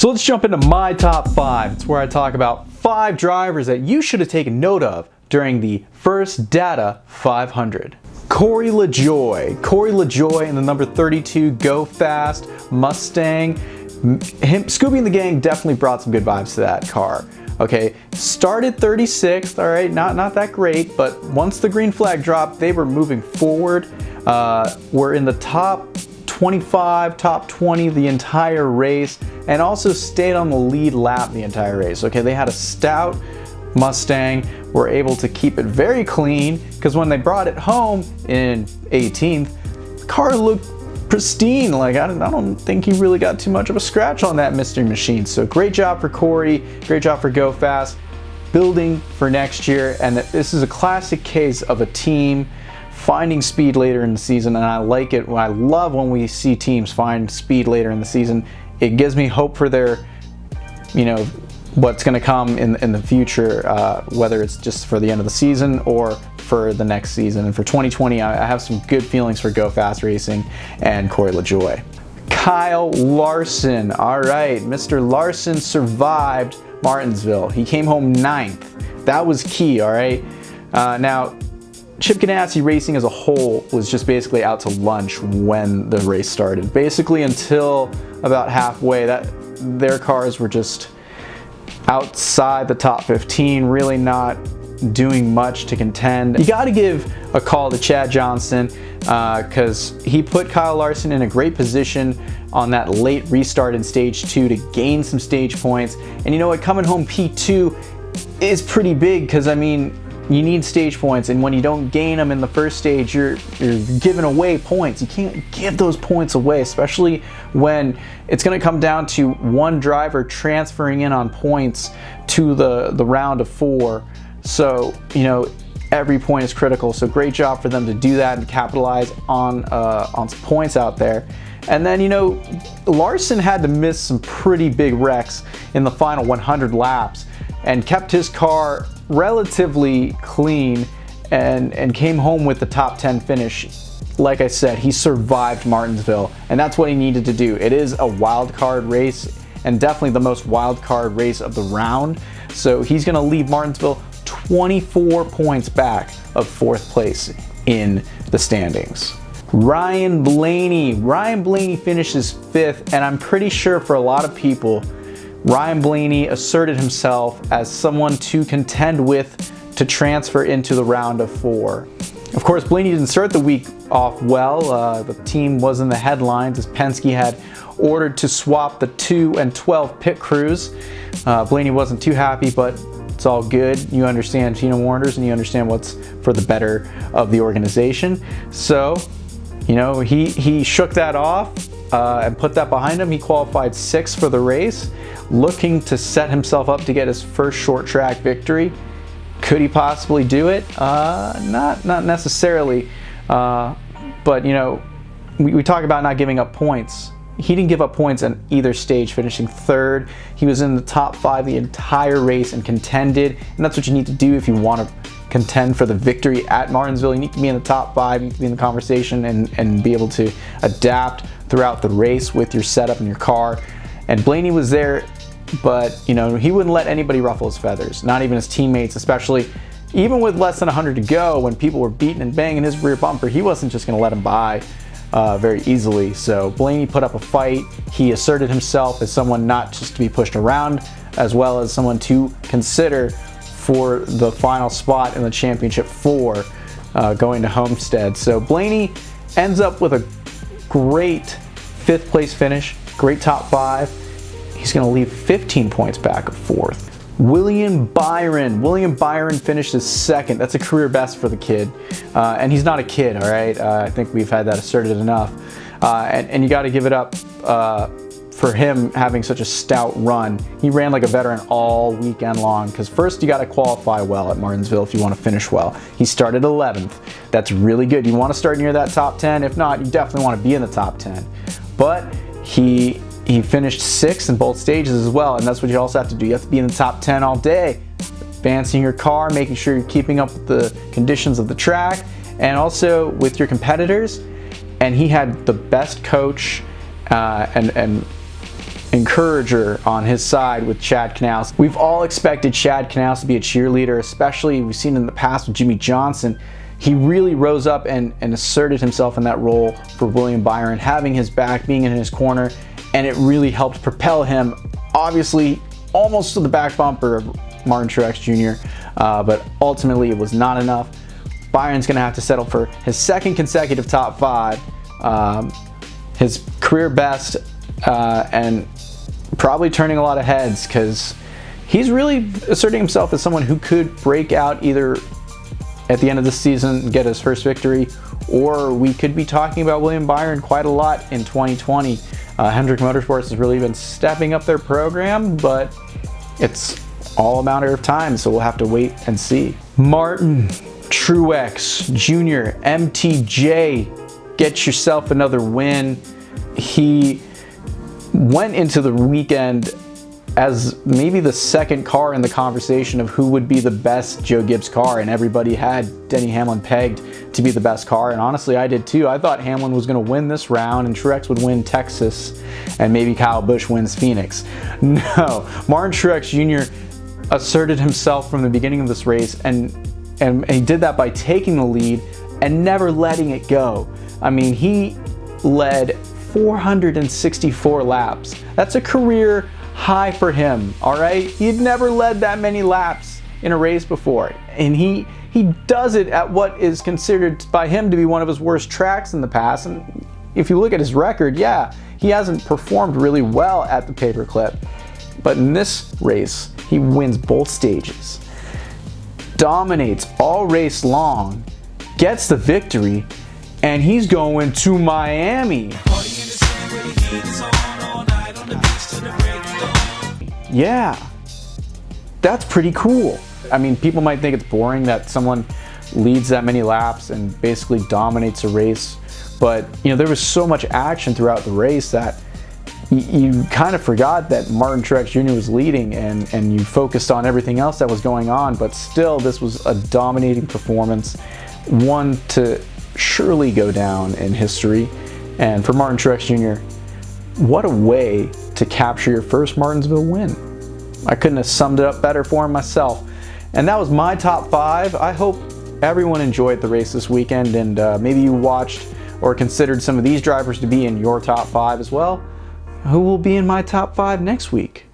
So let's jump into my top 5. It's where I talk about 5 drivers that you should have taken note of during the first Data 500. Corey Lajoie. Corey Lajoie in the number 32 Go Fast Mustang. Scooby and the gang definitely brought some good vibes to that car. Okay, started 36th, all right, not that great, but once the green flag dropped, they were moving forward. Were in the top 25, top 20 the entire race, and also stayed on the lead lap the entire race. Okay, they had a stout Mustang, were able to keep it very clean, because when they brought it home in 18th, the car looked pristine. Like, I don't think he really got too much of a scratch on that mystery machine. So great job for Corey, great job for Go Fast, building for next year. And this is a classic case of a team finding speed later in the season, and I like it. I love when we see teams find speed later in the season. It gives me hope for their, what's going to come in the future, whether it's just for the end of the season or for the next season. And for 2020, I have some good feelings for Go Fast Racing and Corey Lajoie. Kyle Larson. All right, Mr. Larson survived Martinsville. He came home 9th. That was key, all right? Now, Chip Ganassi Racing as a whole was just basically out to lunch when the race started. Basically until about halfway, their cars were just outside the top 15, really not doing much to contend. You got to give a call to Chad Johnson because he put Kyle Larson in a great position on that late restart in stage 2 to gain some stage points. And you know what, coming home P2 is pretty big, because I mean, you need stage points, and when you don't gain them in the first stage, you're giving away points. You can't give those points away, especially when it's going to come down to one driver transferring in on points to the round of 4. So, every point is critical. So great job for them to do that and capitalize on some points out there. And then, Larson had to miss some pretty big wrecks in the final 100 laps and kept his car relatively clean and came home with the top 10 finish. Like I said, he survived Martinsville, and that's what he needed to do. It is a wild card race, and definitely the most wild card race of the round. So he's going to leave Martinsville 24 points back of 4th place in the standings. Ryan Blaney. Ryan Blaney finishes 5th, and I'm pretty sure for a lot of people, Ryan Blaney asserted himself as someone to contend with to transfer into the round of 4. Of course, Blaney didn't start the week off well. The team was in the headlines as Penske had ordered to swap the 2 and 12 pit crews. Blaney wasn't too happy, but it's all good. You understand Tina Warners, and you understand what's for the better of the organization. So, he shook that off and put that behind him. He qualified 6th for the race, looking to set himself up to get his first short track victory. Could he possibly do it? Not necessarily. But we talk about not giving up points. He didn't give up points on either stage, finishing 3rd. He was in the top 5 the entire race and contended, and that's what you need to do if you want to contend for the victory at Martinsville. You need to be in the top 5, you need to be in the conversation and be able to adapt throughout the race with your setup and your car. And Blaney was there, but he wouldn't let anybody ruffle his feathers, not even his teammates, especially even with less than 100 to go when people were beating and banging his rear bumper. He wasn't just going to let him by very easily. So Blaney put up a fight. He asserted himself as someone not just to be pushed around, as well as someone to consider for the final spot in the championship 4 going to Homestead. So Blaney ends up with a great 5th place finish, great top 5. He's going to leave 15 points back of 4th. William Byron finishes 2nd. That's a career best for the kid. And he's not a kid, all right? I think we've had that asserted enough. And you got to give it up for him having such a stout run. He ran like a veteran all weekend long, because first you got to qualify well at Martinsville if you want to finish well. He started 11th. That's really good. You want to start near that top 10. If not, you definitely want to be in the top 10. But he finished 6th in both stages as well, and that's what you also have to do. You have to be in the top 10 all day, advancing your car, making sure you're keeping up with the conditions of the track, and also with your competitors. And he had the best coach and encourager on his side with Chad Knaus. We've all expected Chad Knaus to be a cheerleader, especially we've seen in the past with Jimmie Johnson. He really rose up and asserted himself in that role for William Byron, having his back, being in his corner, and it really helped propel him, obviously, almost to the back bumper of Martin Truex Jr., but ultimately it was not enough. Byron's going to have to settle for his second consecutive top 5, his career best, and probably turning a lot of heads because he's really asserting himself as someone who could break out either at the end of the season and get his first victory, or we could be talking about William Byron quite a lot in 2020. Hendrick Motorsports has really been stepping up their program, but it's all a matter of time, so we'll have to wait and see. Martin Truex Jr., MTJ, get yourself another win. He went into the weekend as maybe the second car in the conversation of who would be the best Joe Gibbs car, and everybody had Denny Hamlin pegged to be the best car, and honestly I did too. I thought Hamlin was going to win this round and Truex would win Texas and maybe Kyle Busch wins Phoenix. No, Martin Truex Jr. asserted himself from the beginning of this race, and he did that by taking the lead and never letting it go. I mean, he led 464 laps. That's a career high for him, all right? He'd never led that many laps in a race before, and he does it at what is considered by him to be one of his worst tracks in the past. And if you look at his record, yeah, he hasn't performed really well at the paperclip, but in this race he wins both stages, dominates all race long, gets the victory, and he's going to Miami. Yeah, that's pretty cool. I mean, people might think it's boring that someone leads that many laps and basically dominates a race, but you know, there was so much action throughout the race that you kind of forgot that Martin Truex Jr. was leading, and you focused on everything else that was going on, but still this was a dominating performance, one to surely go down in history. And for Martin Truex Jr., what a way to capture your first Martinsville win. I couldn't have summed it up better for him myself. And that was my top 5. I hope everyone enjoyed the race this weekend, and maybe you watched or considered some of these drivers to be in your top 5 as well. Who will be in my top 5 next week?